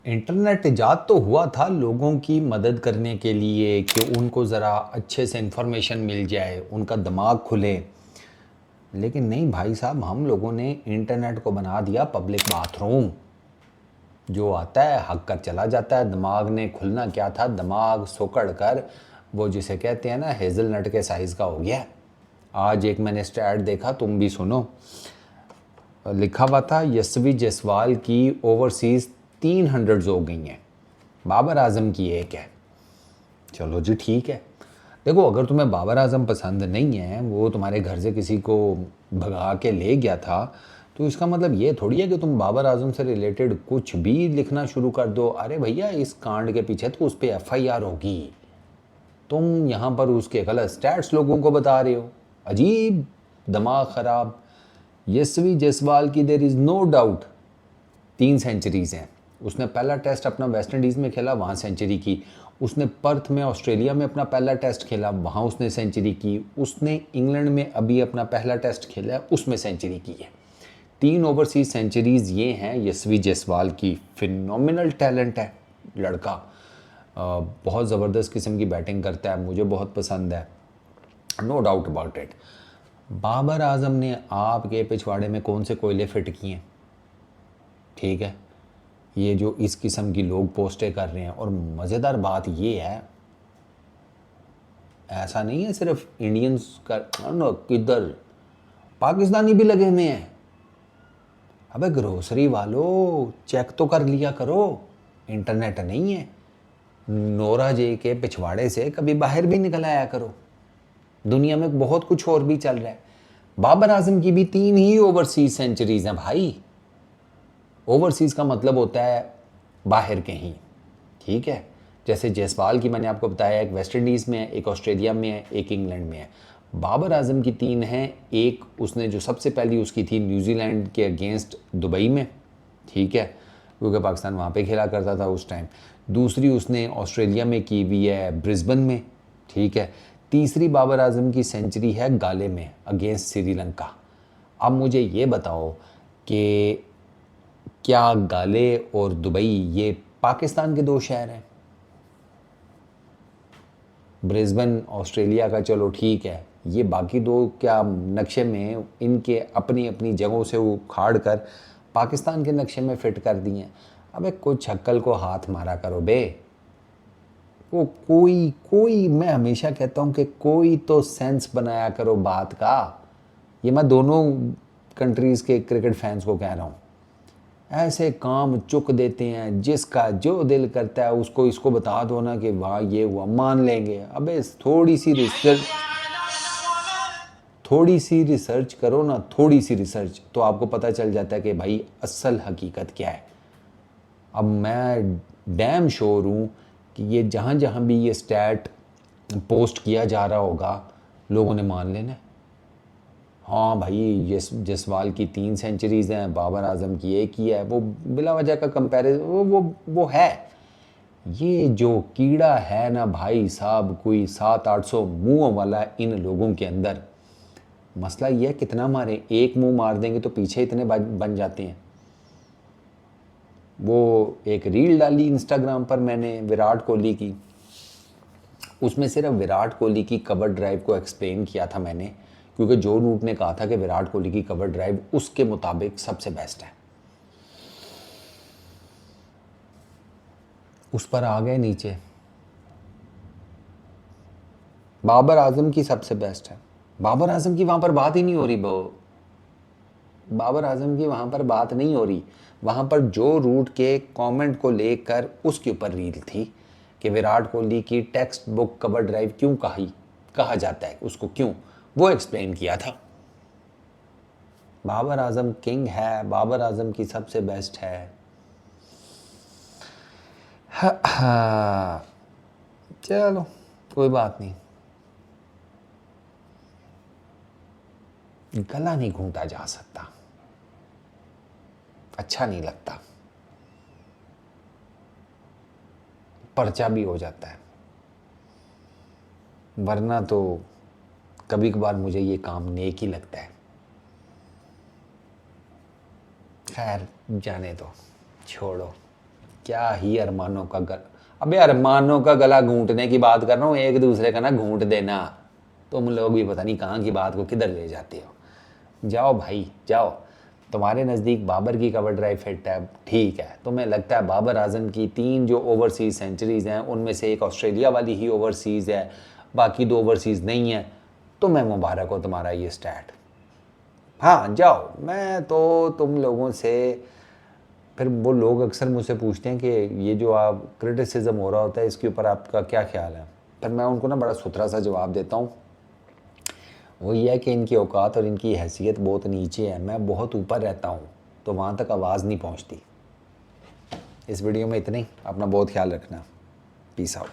Internet इजाद तो हुआ था लोगों की मदद करने के लिए कि उनको ज़रा अच्छे से इन्फॉर्मेशन मिल जाए, उनका दिमाग खुले। लेकिन नहीं भाई साहब, हम लोगों ने इंटरनेट को बना दिया पब्लिक बाथरूम। जो आता है हक कर चला जाता है। दिमाग ने खुलना क्या था, दिमाग सुकड़ कर वो जिसे कहते हैं ना हेज़लनट के साइज़ का हो गया। आज एक मैंने स्टैट देखा, तुम भी सुनो। लिखा हुआ था यशवी जायसवाल की ओवरसीज़ 300 हो गई हैं, बाबर आजम की एक है। चलो जी ठीक है। देखो, अगर तुम्हें बाबर आजम पसंद नहीं है, वो तुम्हारे घर से किसी को भगा के ले गया था, तो इसका मतलब ये थोड़ी है कि तुम बाबर आजम से रिलेटेड कुछ भी लिखना शुरू कर दो। अरे भैया, इस कांड के पीछे तो उस पर FIR होगी। तुम यहाँ पर उसके गलत स्टैट्स लोगों को बता रहे हो। अजीब, दिमाग ख़राब। यशवी जायसवाल की there is no doubt 3 centuries हैं। उसने पहला टेस्ट अपना वेस्ट इंडीज़ में खेला, वहाँ सेंचुरी की। उसने पर्थ में ऑस्ट्रेलिया में अपना पहला टेस्ट खेला, वहाँ उसने सेंचुरी की। उसने इंग्लैंड में अभी अपना पहला टेस्ट खेला है, उसमें सेंचुरी की है। 3 ओवरसीज सेंचुरीज़ ये हैं यशवी जायसवाल की। फिनोमिनल टैलेंट है लड़का। बहुत ज़बरदस्त किस्म की बैटिंग करता है, मुझे बहुत पसंद है, no doubt about it. Babar Azam ने आपके पिछवाड़े में कौन से कोयले फिट किए हैं? ठीक है, ये जो इस किस्म की लोग पोस्टें कर रहे हैं। और मज़ेदार बात ये है, ऐसा नहीं है सिर्फ इंडियंस का, नो, किधर पाकिस्तानी भी लगे हुए हैं। अबे ग्रोसरी वालों, चेक तो कर लिया करो, इंटरनेट नहीं है। नोरा जे के पिछवाड़े से कभी बाहर भी निकल आया करो। दुनिया में बहुत कुछ और भी चल रहा है। बाबर आजम की भी 3 ही ओवरसीज सेंचुरीज हैं भाई। ओवरसीज़ का मतलब होता है बाहर के ही, ठीक है। जैसे जायसवाल की मैंने आपको बताया, एक वेस्ट इंडीज़ में है, एक ऑस्ट्रेलिया में है, एक इंग्लैंड में है। बाबर आजम की 3 हैं। एक उसने जो सबसे पहली उसकी थी न्यूजीलैंड के अगेंस्ट दुबई में, ठीक है, क्योंकि पाकिस्तान वहाँ पे खेला करता था उस टाइम। दूसरी उसने ऑस्ट्रेलिया में की हुई है, ब्रिस्बेन में, ठीक है। तीसरी बाबर आजम की सेंचुरी है गाले में अगेंस्ट श्रीलंका। अब मुझे ये बताओ कि क्या गाले और दुबई ये पाकिस्तान के 2 शहर हैं? ब्रिस्बेन ऑस्ट्रेलिया का चलो ठीक है, ये बाकी 2 क्या नक्शे में इनके अपनी अपनी जगहों से उखाड़ कर पाकिस्तान के नक्शे में फिट कर दिए हैं। अबे कुछ शक्ल को हाथ मारा करो बे। वो कोई कोई मैं हमेशा कहता हूँ कि कोई तो सेंस बनाया करो बात का। ये मैं दोनों कंट्रीज़ के क्रिकेट फैंस को कह रहा हूँ। ऐसे काम चुक देते हैं, जिसका जो दिल करता है उसको इसको बता दो ना कि वाह ये हुआ, मान लेंगे। अबे थोड़ी सी रिसर्च करो ना, थोड़ी सी रिसर्च, तो आपको पता चल जाता है कि भाई असल हकीकत क्या है। अब मैं डैम श्योर हूँ कि ये जहाँ जहाँ भी ये स्टैट पोस्ट किया जा रहा होगा, लोगों ने मान लेना है। हाँ भाई, ये जायसवाल की 3 सेंचुरीज़ हैं, बाबर आजम की एक ही है। वो बिला वजह का कंपैरिजन वो है। ये जो कीड़ा है ना भाई साहब, कोई 700-800 मुँह वाला इन लोगों के अंदर। मसला ये है कितना मारे, एक मुंह मार देंगे तो पीछे इतने बन जाते हैं। वो एक रील डाली इंस्टाग्राम पर मैंने विराट कोहली की, उसमें सिर्फ विराट कोहली की कवर ड्राइव को एक्सप्लेन किया था मैंने, क्योंकि जो रूट ने कहा था कि विराट कोहली की कवर ड्राइव उसके मुताबिक सबसे बेस्ट है। उस पर आ गए नीचे, बाबर आजम की सबसे बेस्ट है। बाबर आजम की वहाँ पर बात ही नहीं हो रही बाबर आजम की वहाँ पर बात नहीं हो रही। वहाँ पर जो रूट के कमेंट को लेकर उसके ऊपर रील थी कि विराट कोहली की टेक्स्ट बुक कवर ड्राइव क्यों कहा जाता है उसको, क्यों, वो एक्सप्लेन किया था। बाबर आजम किंग है, बाबर आजम की सबसे बेस्ट है। हाँ, चलो कोई बात नहीं, गला नहीं घूंटा जा सकता, अच्छा नहीं लगता, पर्चा भी हो जाता है। वरना तो कभी कभार मुझे ये काम नेक ही लगता है। खैर जाने दो, छोड़ो। क्या ही अरमानों का गला, अबे अरमानों का गला घूंटने की बात कर रहा हूँ, एक दूसरे का ना घूंट देना। तुम लोग भी पता नहीं कहाँ की बात को किधर ले जाते हो। जाओ भाई जाओ, तुम्हारे नज़दीक बाबर की कवर ड्राइव फिट है, ठीक है। तुम्हें लगता है बाबर आजम की 3 जो ओवरसीज़ सेंचुरीज़ हैं उनमें से एक ऑस्ट्रेलिया वाली ही ओवरसीज़ है, बाकी 2 ओवरसीज़ नहीं है, तुम्हें मुबारक हो तुम्हारा ये स्टैट। हाँ जाओ, मैं तो तुम लोगों से, फिर वो लोग अक्सर मुझसे पूछते हैं कि ये जो आप क्रिटिसिज्म हो रहा होता है इसके ऊपर आपका क्या ख्याल है, फिर मैं उनको ना बड़ा सुथरा सा जवाब देता हूँ। वो ये है कि इनकी औकात और इनकी हैसियत बहुत नीचे है, मैं बहुत ऊपर रहता हूँ, तो वहाँ तक आवाज़ नहीं पहुँचती। इस वीडियो में इतना ही, अपना बहुत ख्याल रखना। Peace out.